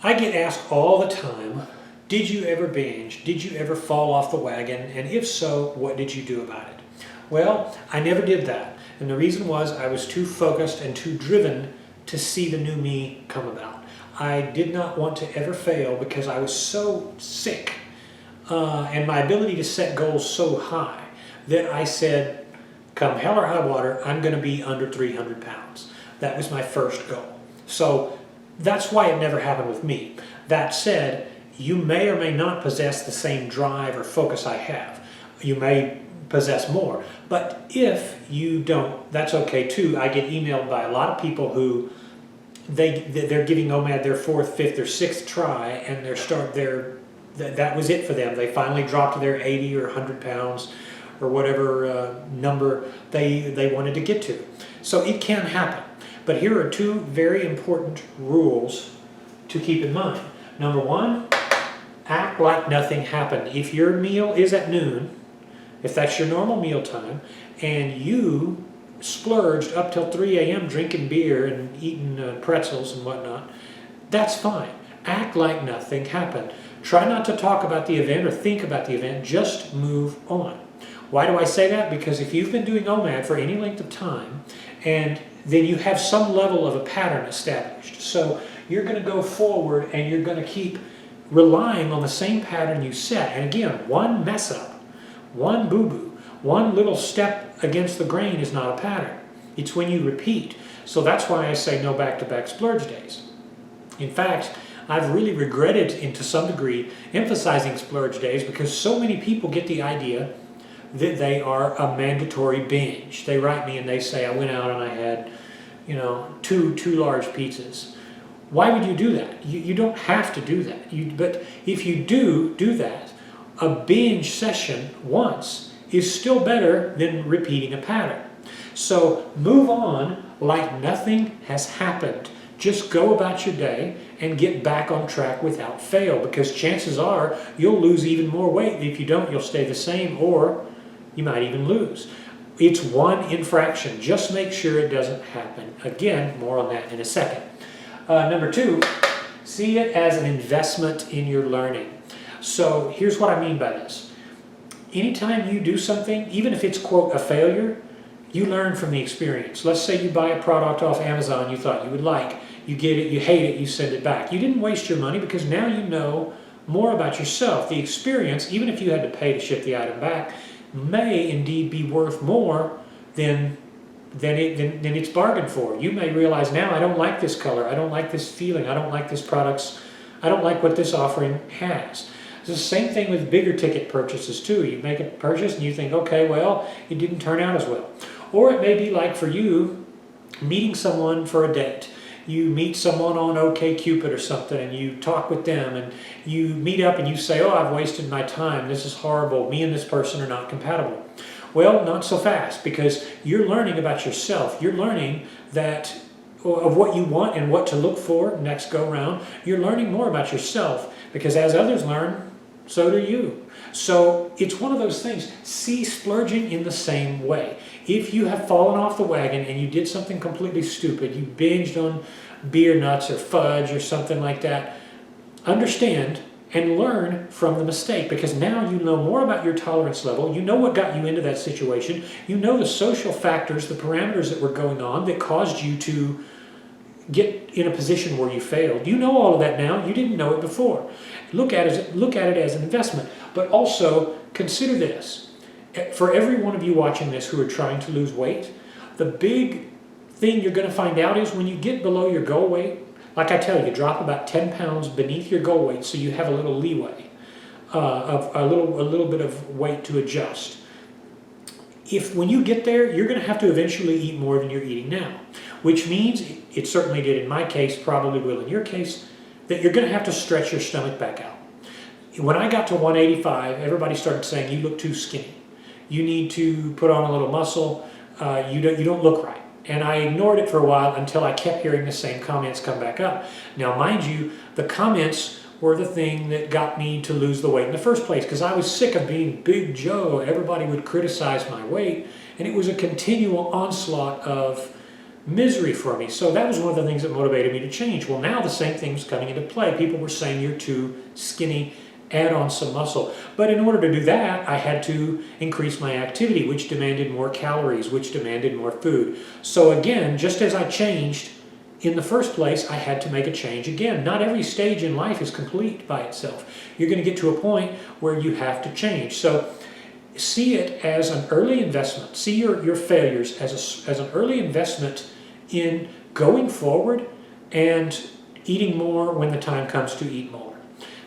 I get asked all the time, did you ever binge? Did you ever fall off the wagon? And if so, what did you do about it? Well, I never did that. And the reason was I was too focused and too driven to see the new me come about. I did not want to ever fail because I was so sick and my ability to set goals so high that I said, come hell or high water, I'm going to be under 300 pounds. That was my first goal. So that's why it never happened with me. That said, you may or may not possess the same drive or focus I have. You may possess more. But if you don't, that's okay too. I get emailed by a lot of people who they're giving OMAD their 4th, 5th, or 6th try, and that was it for them. They finally dropped their 80 or 100 pounds or whatever number they wanted to get to. So it can happen. But here are two very important rules to keep in mind. Number one, act like nothing happened. If your meal is at noon, if that's your normal meal time, and you splurged up till 3 a.m. drinking beer and eating pretzels and whatnot, that's fine. Act like nothing happened. Try not to talk about the event or think about the event, just move on. Why do I say that? Because if you've been doing OMAD for any length of time, and then you have some level of a pattern established. So you're going to go forward and you're going to keep relying on the same pattern you set. And again, one mess up, one boo-boo, one little step against the grain is not a pattern. It's when you repeat. So that's why I say no back-to-back splurge days. In fact, I've really regretted, to some degree, emphasizing splurge days because so many people get the idea that they are a mandatory binge. They write me and they say, I went out and I had, two large pizzas. Why would you do that? You don't have to do that. But if you do that, a binge session once is still better than repeating a pattern. So move on like nothing has happened. Just go about your day and get back on track without fail, because chances are you'll lose even more weight. If you don't, you'll stay the same, or you might even lose. It's one infraction. Just make sure it doesn't happen. Again, more on that in a second. Number two, see it as an investment in your learning. So here's what I mean by this. Anytime you do something, even if it's, quote, a failure, you learn from the experience. Let's say you buy a product off Amazon you thought you would like. You get it, you hate it, you send it back. You didn't waste your money because now you know more about yourself. The experience, even if you had to pay to ship the item back, may indeed be worth more than it's bargained for. You may realize now, I don't like this color, I don't like this feeling, I don't like this product's, I don't like what this offering has. It's the same thing with bigger ticket purchases too. You make a purchase and you think, okay, well, it didn't turn out as well. Or it may be like for you, meeting someone for a date. You meet someone on OkCupid or something and you talk with them and you meet up and you say, oh, I've wasted my time, this is horrible, me and this person are not compatible. Well, not so fast, because you're learning about yourself. You're learning of what you want and what to look for next go round. You're learning more about yourself, because as others learn, so do you. So it's one of those things. See splurging in the same way. If you have fallen off the wagon and you did something completely stupid, you binged on beer nuts or fudge or something like that, understand and learn from the mistake, because now you know more about your tolerance level. You know what got you into that situation. You know the social factors, the parameters that were going on that caused you to get in a position where you failed. You know all of that now. You didn't know it before. Look at it as an investment. But also consider this. For every one of you watching this who are trying to lose weight, the big thing you're going to find out is when you get below your goal weight, like I tell you, drop about 10 pounds beneath your goal weight so you have a little leeway, of a little bit of weight to adjust. When you get there, you're going to have to eventually eat more than you're eating now, which means, it certainly did in my case, probably will in your case, that you're going to have to stretch your stomach back out. When I got to 185, everybody started saying, you look too skinny. You need to put on a little muscle. You don't look right. And I ignored it for a while until I kept hearing the same comments come back up. Now, mind you, the comments were the thing that got me to lose the weight in the first place, because I was sick of being Big Joe. Everybody would criticize my weight, and it was a continual onslaught of misery for me. So that was one of the things that motivated me to change. Well, now the same thing was coming into play. People were saying, you're too skinny, add on some muscle. But in order to do that, I had to increase my activity, which demanded more calories, which demanded more food. So again, just as I changed in the first place, I had to make a change again. Not every stage in life is complete by itself. You're going to get to a point where you have to change. So see it as an early investment. See your failures as an early investment in going forward and eating more when the time comes to eat more.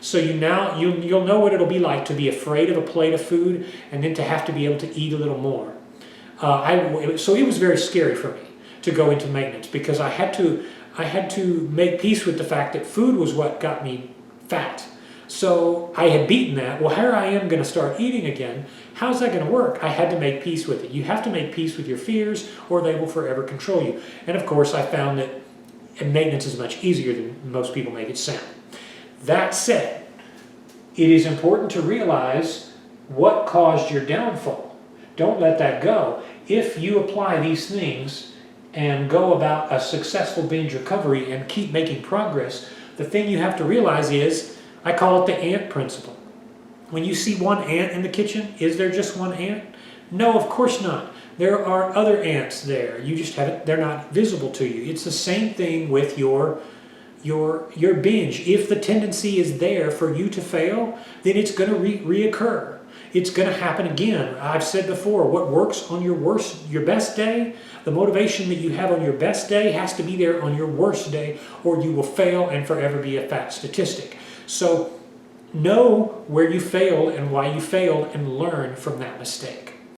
So you'll know what it'll be like to be afraid of a plate of food and then to have to be able to eat a little more. So it was very scary for me to go into maintenance because I had to make peace with the fact that food was what got me fat. So I had beaten that. Well, here I am going to start eating again. How's that going to work? I had to make peace with it. You have to make peace with your fears or they will forever control you. And of course, I found that maintenance is much easier than most people make it sound. That said, it is important to realize what caused your downfall. Don't let that go. If you apply these things and go about a successful binge recovery and keep making progress, the thing you have to realize is, I call it the ant principle. When you see one ant in the kitchen, is there just one ant? No, of course not. There are other ants there. You just haven't, they're not visible to you. It's the same thing with your binge. If the tendency is there for you to fail, then it's going to reoccur. It's going to happen again. I've said before, what works on your best day, the motivation that you have on your best day has to be there on your worst day, or you will fail and forever be a fat statistic. So know where you failed and why you failed and learn from that mistake.